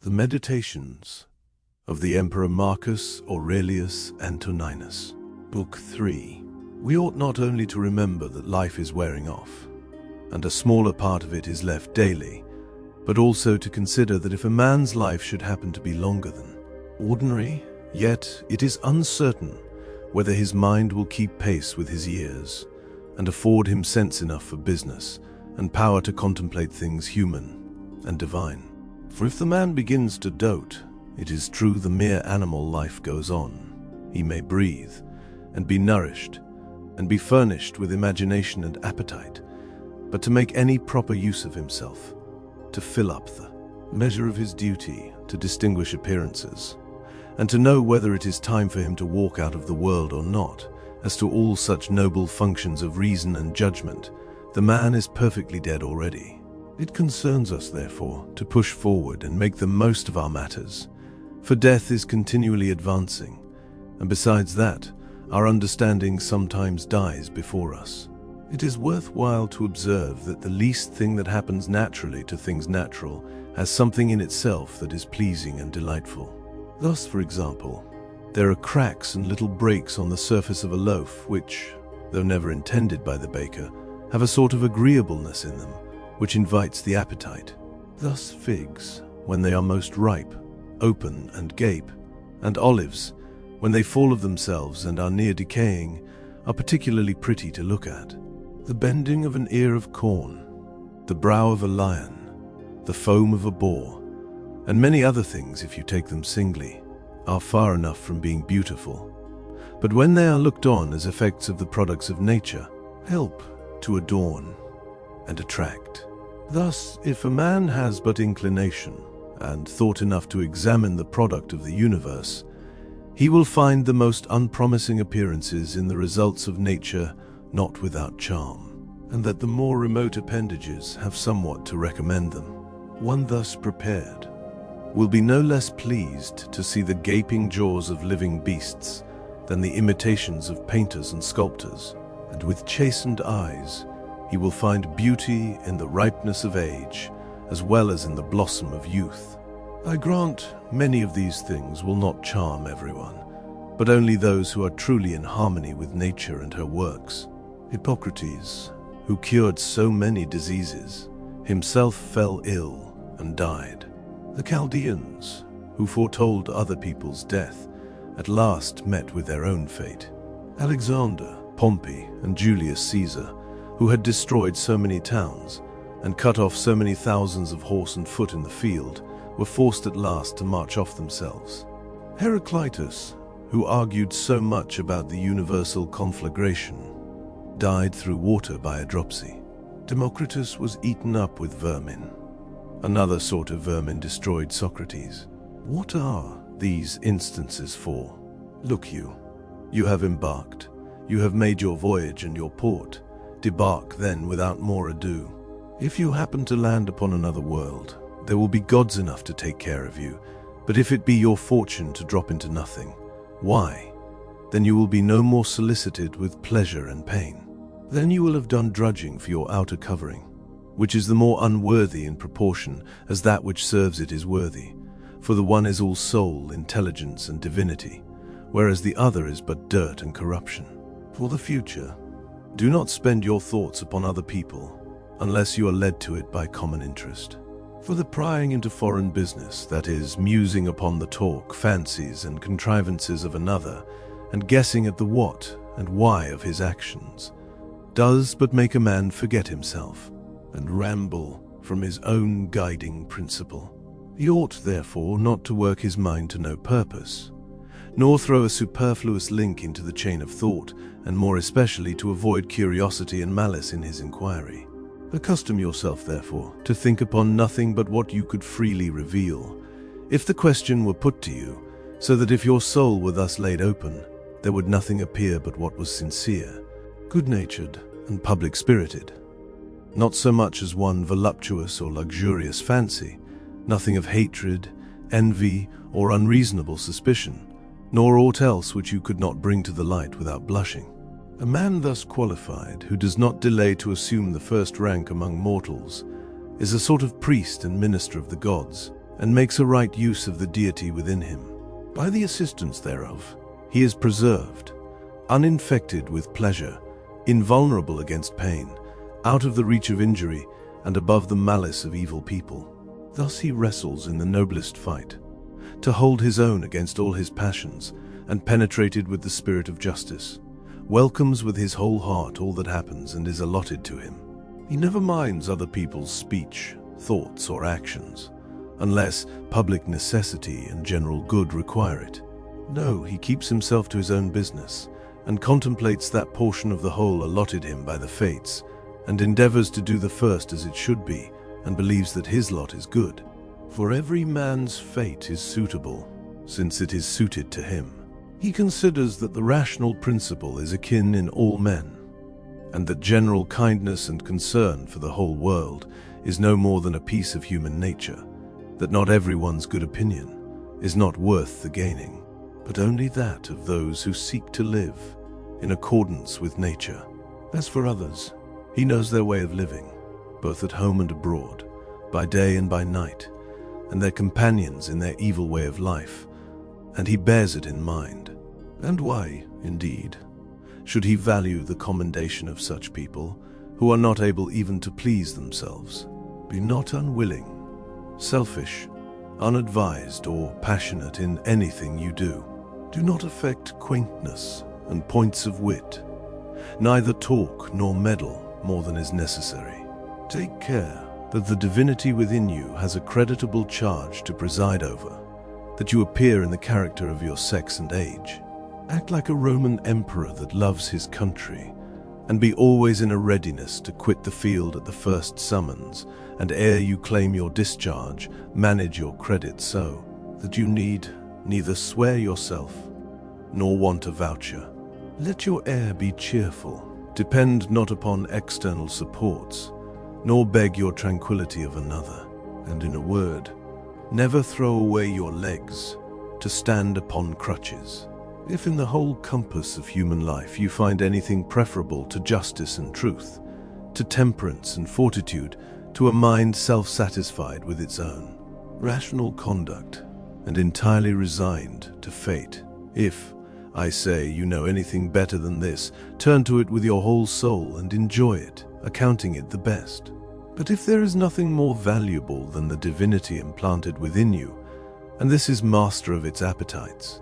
The Meditations of the Emperor Marcus Aurelius Antoninus. Book 3. We ought not only to remember that life is wearing off, and a smaller part of it is left daily, but also to consider that if a man's life should happen to be longer than ordinary, yet it is uncertain whether his mind will keep pace with his years, and afford him sense enough for business, and power to contemplate things human and divine. For if the man begins to dote, it is true the mere animal life goes on. He may breathe, and be nourished, and be furnished with imagination and appetite, but to make any proper use of himself, to fill up the measure of his duty, to distinguish appearances, and to know whether it is time for him to walk out of the world or not, as to all such noble functions of reason and judgment, the man is perfectly dead already. It concerns us, therefore, to push forward and make the most of our matters, for death is continually advancing, and besides that, our understanding sometimes dies before us. It is worthwhile to observe that the least thing that happens naturally to things natural has something in itself that is pleasing and delightful. Thus, for example, there are cracks and little breaks on the surface of a loaf which, though never intended by the baker, have a sort of agreeableness in them, which invites the appetite. Thus figs, when they are most ripe, open and gape, and olives, when they fall of themselves and are near decaying, are particularly pretty to look at. The bending of an ear of corn, the brow of a lion, the foam of a boar, and many other things, if you take them singly, are far enough from being beautiful. But when they are looked on as effects of the products of nature, help to adorn and attract. Thus, if a man has but inclination and thought enough to examine the product of the universe, he will find the most unpromising appearances in the results of nature not without charm, and that the more remote appendages have somewhat to recommend them. One thus prepared will be no less pleased to see the gaping jaws of living beasts than the imitations of painters and sculptors, and with chastened eyes he will find beauty in the ripeness of age as well as in the blossom of youth. I grant many of these things will not charm everyone, but only those who are truly in harmony with nature and her works. Hippocrates, who cured so many diseases, himself fell ill and died. The Chaldeans, who foretold other people's death, at last met with their own fate. Alexander, Pompey, and Julius Caesar, who had destroyed so many towns and cut off so many thousands of horse and foot in the field, were forced at last to march off themselves. Heraclitus, who argued so much about the universal conflagration, died through water by a dropsy. Democritus was eaten up with vermin. Another sort of vermin destroyed Socrates. What are these instances for? Look you have embarked, you have made your voyage and your port. Debark then without more ado. If you happen to land upon another world, there will be gods enough to take care of you, but if it be your fortune to drop into nothing, why? Then you will be no more solicited with pleasure and pain. Then you will have done drudging for your outer covering, which is the more unworthy in proportion as that which serves it is worthy, for the one is all soul, intelligence, and divinity, whereas the other is but dirt and corruption. For the future, do not spend your thoughts upon other people, unless you are led to it by common interest. For the prying into foreign business, that is, musing upon the talk, fancies, and contrivances of another, and guessing at the what and why of his actions, does but make a man forget himself, and ramble from his own guiding principle. He ought, therefore, not to work his mind to no purpose, nor throw a superfluous link into the chain of thought, and more especially to avoid curiosity and malice in his inquiry. Accustom yourself, therefore, to think upon nothing but what you could freely reveal, if the question were put to you, so that if your soul were thus laid open, there would nothing appear but what was sincere, good-natured, and public-spirited. Not so much as one voluptuous or luxurious fancy, nothing of hatred, envy, or unreasonable suspicion, nor aught else which you could not bring to the light without blushing. A man thus qualified, who does not delay to assume the first rank among mortals, is a sort of priest and minister of the gods, and makes a right use of the deity within him. By the assistance thereof, he is preserved, uninfected with pleasure, invulnerable against pain, out of the reach of injury, and above the malice of evil people. Thus he wrestles in the noblest fight, to hold his own against all his passions, and penetrated with the spirit of justice, welcomes with his whole heart all that happens and is allotted to him. He never minds other people's speech, thoughts, or actions, unless public necessity and general good require it. No, he keeps himself to his own business, and contemplates that portion of the whole allotted him by the fates, and endeavors to do the first as it should be, and believes that his lot is good. For every man's fate is suitable, since it is suited to him. He considers that the rational principle is akin in all men, and that general kindness and concern for the whole world is no more than a piece of human nature, that not everyone's good opinion is not worth the gaining, but only that of those who seek to live in accordance with nature. As for others, he knows their way of living, both at home and abroad, by day and by night, and their companions in their evil way of life, and he bears it in mind. And why, indeed, should he value the commendation of such people, who are not able even to please themselves? Be not unwilling, selfish, unadvised, or passionate in anything you do. Do not affect quaintness and points of wit, neither talk nor meddle more than is necessary. Take care that the divinity within you has a creditable charge to preside over, that you appear in the character of your sex and age. Act like a Roman emperor that loves his country, and be always in a readiness to quit the field at the first summons, and ere you claim your discharge, manage your credit so that you need neither swear yourself nor want a voucher. Let your air be cheerful. Depend not upon external supports, nor beg your tranquility of another. And in a word, never throw away your legs to stand upon crutches. If in the whole compass of human life you find anything preferable to justice and truth, to temperance and fortitude, to a mind self-satisfied with its own rational conduct, and entirely resigned to fate, if, I say, you know anything better than this, turn to it with your whole soul and enjoy it, accounting it the best. But if there is nothing more valuable than the divinity implanted within you, and this is master of its appetites,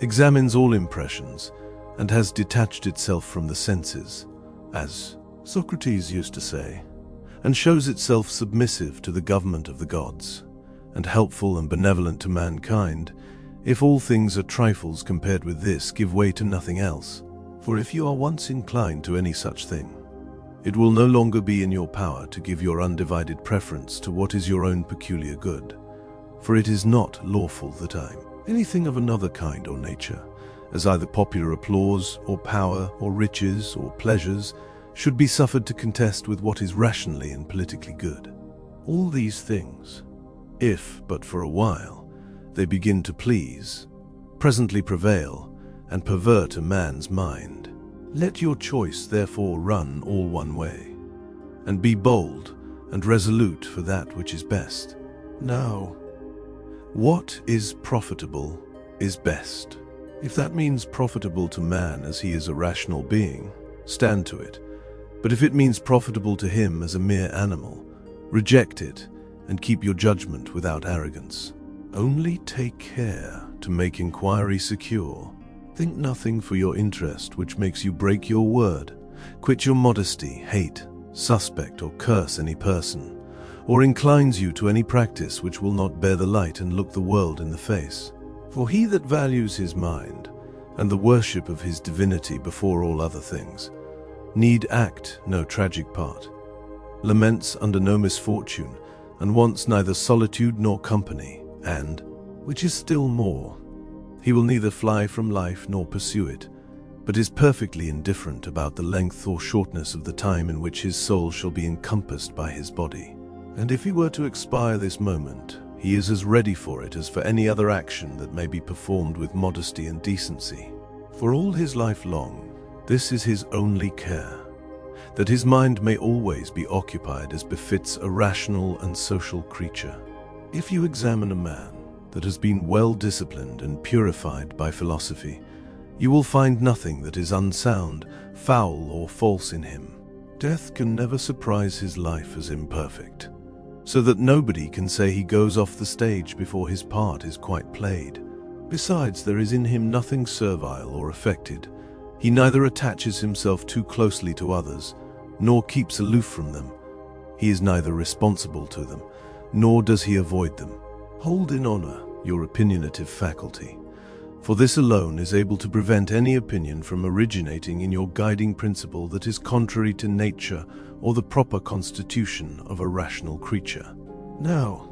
examines all impressions, and has detached itself from the senses, as Socrates used to say, and shows itself submissive to the government of the gods, and helpful and benevolent to mankind, if all things are trifles compared with this, give way to nothing else. For if you are once inclined to any such thing, it will no longer be in your power to give your undivided preference to what is your own peculiar good. For it is not lawful that anything of another kind or nature, as either popular applause, or power, or riches, or pleasures, should be suffered to contest with what is rationally and politically good. All these things, if but for a while they begin to please, presently prevail, and pervert a man's mind. Let your choice therefore run all one way, and be bold and resolute for that which is best. Now, what is profitable is best. If that means profitable to man as he is a rational being, stand to it. But if it means profitable to him as a mere animal, reject it and keep your judgment without arrogance. Only take care to make inquiry secure. Think nothing for your interest which makes you break your word. Quit your modesty, hate, suspect, or curse any person, or inclines you to any practice which will not bear the light and look the world in the face. For he that values his mind, and the worship of his divinity before all other things, need act no tragic part, laments under no misfortune, and wants neither solitude nor company, and, which is still more, he will neither fly from life nor pursue it, but is perfectly indifferent about the length or shortness of the time in which his soul shall be encompassed by his body. And if he were to expire this moment, he is as ready for it as for any other action that may be performed with modesty and decency. For all his life long, this is his only care, that his mind may always be occupied as befits a rational and social creature. If you examine a man that has been well disciplined and purified by philosophy, you will find nothing that is unsound, foul, or false in him. Death can never surprise his life as imperfect, so that nobody can say he goes off the stage before his part is quite played. Besides, there is in him nothing servile or affected. He neither attaches himself too closely to others, nor keeps aloof from them. He is neither responsible to them, nor does he avoid them. Hold in honor your opinionative faculty, for this alone is able to prevent any opinion from originating in your guiding principle that is contrary to nature or the proper constitution of a rational creature. Now,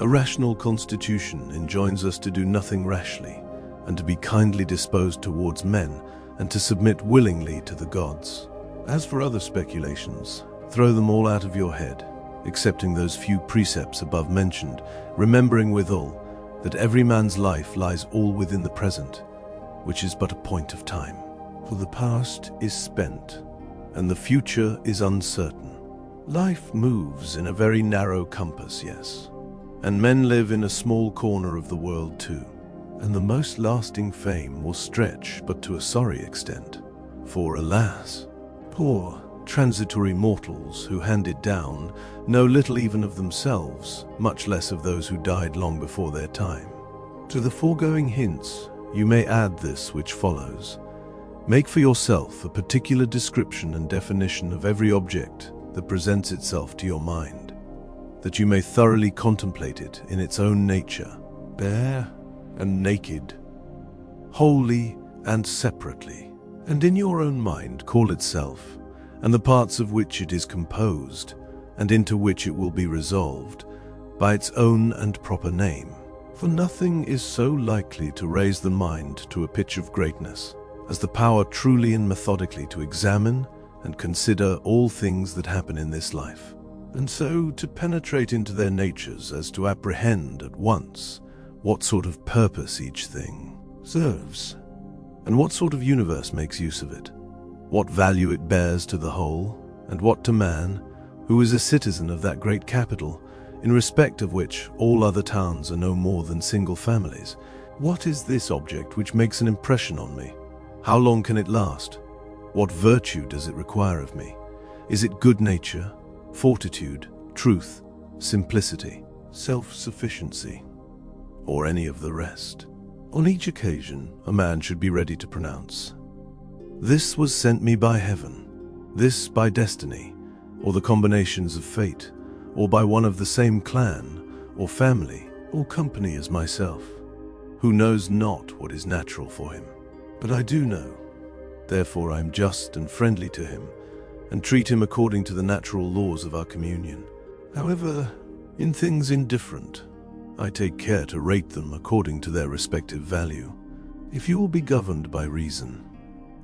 a rational constitution enjoins us to do nothing rashly, and to be kindly disposed towards men, and to submit willingly to the gods. As for other speculations, throw them all out of your head, excepting those few precepts above mentioned, remembering withal that every man's life lies all within the present, which is but a point of time. For the past is spent, and the future is uncertain. Life moves in a very narrow compass, yes, and men live in a small corner of the world too, and the most lasting fame will stretch but to a sorry extent. For alas, poor transitory mortals who hand it down know little even of themselves, much less of those who died long before their time. To the foregoing hints you may add this which follows. Make for yourself a particular description and definition of every object that presents itself to your mind, that you may thoroughly contemplate it in its own nature, bare and naked, wholly and separately, and in your own mind call itself, and the parts of which it is composed, and into which it will be resolved, by its own and proper name. For nothing is so likely to raise the mind to a pitch of greatness as the power truly and methodically to examine and consider all things that happen in this life, and so to penetrate into their natures as to apprehend at once what sort of purpose each thing serves, and what sort of universe makes use of it, what value it bears to the whole, and what to man, who is a citizen of that great capital, in respect of which all other towns are no more than single families. What is this object which makes an impression on me? How long can it last? What virtue does it require of me? Is it good nature, fortitude, truth, simplicity, self-sufficiency, or any of the rest? On each occasion, a man should be ready to pronounce, "This was sent me by heaven, this by destiny, or the combinations of fate, or by one of the same clan, or family, or company as myself, who knows not what is natural for him. But I do know, therefore I am just and friendly to him, and treat him according to the natural laws of our communion. However, in things indifferent, I take care to rate them according to their respective value. If you will be governed by reason,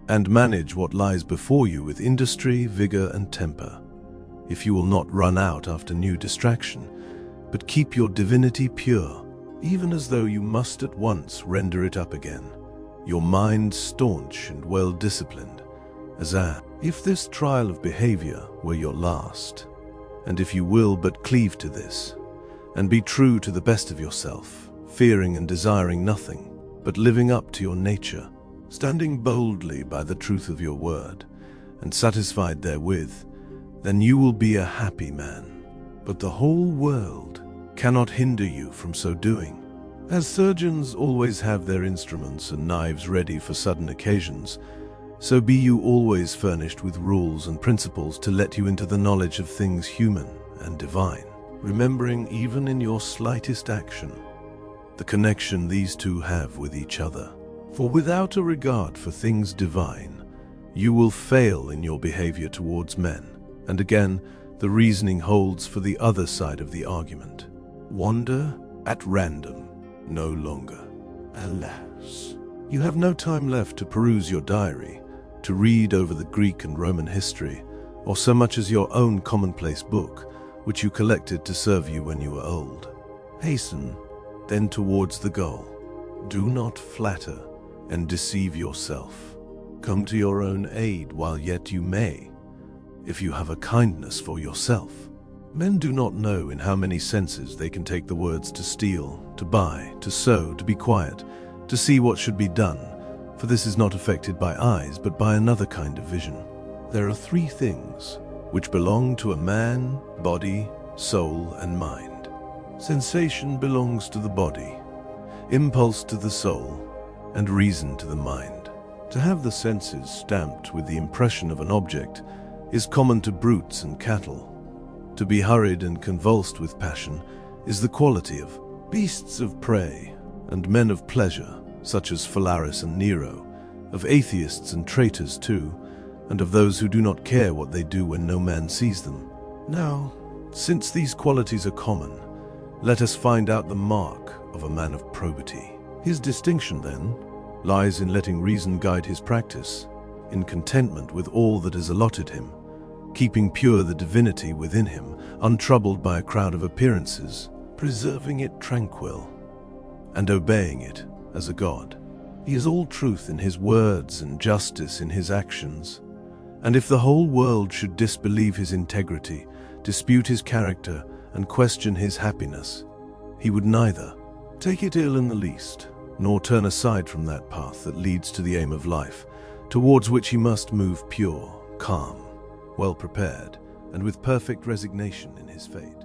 and manage what lies before you with industry, vigor, and temper, if you will not run out after new distraction, but keep your divinity pure, even as though you must at once render it up again, your mind staunch and well disciplined, as if this trial of behavior were your last, and if you will but cleave to this, and be true to the best of yourself, fearing and desiring nothing, but living up to your nature, standing boldly by the truth of your word, and satisfied therewith, then you will be a happy man. But the whole world cannot hinder you from so doing. As surgeons always have their instruments and knives ready for sudden occasions, so be you always furnished with rules and principles to let you into the knowledge of things human and divine, remembering even in your slightest action the connection these two have with each other. For without a regard for things divine, you will fail in your behavior towards men. And again, the reasoning holds for the other side of the argument. Wander at random no longer. Alas, you have no time left to peruse your diary, to read over the Greek and Roman history, or so much as your own commonplace book, which you collected to serve you when you were old. Hasten, then, towards the goal. Do not flatter and deceive yourself. Come to your own aid while yet you may, if you have a kindness for yourself. Men do not know in how many senses they can take the words to steal, to buy, to sow, to be quiet, to see what should be done, for this is not affected by eyes, but by another kind of vision. There are three things which belong to a man: body, soul, and mind. Sensation belongs to the body, impulse to the soul, and reason to the mind. To have the senses stamped with the impression of an object is common to brutes and cattle. To be hurried and convulsed with passion is the quality of beasts of prey and men of pleasure, such as Phalaris and Nero, of atheists and traitors too, and of those who do not care what they do when no man sees them. Now, since these qualities are common, let us find out the mark of a man of probity. His distinction, then, lies in letting reason guide his practice, in contentment with all that is allotted him, keeping pure the divinity within him, untroubled by a crowd of appearances, preserving it tranquil, and obeying it as a god. He is all truth in his words and justice in his actions, and if the whole world should disbelieve his integrity, dispute his character, and question his happiness, he would neither take it ill in the least, nor turn aside from that path that leads to the aim of life, towards which he must move pure, calm, well prepared, and with perfect resignation in his fate.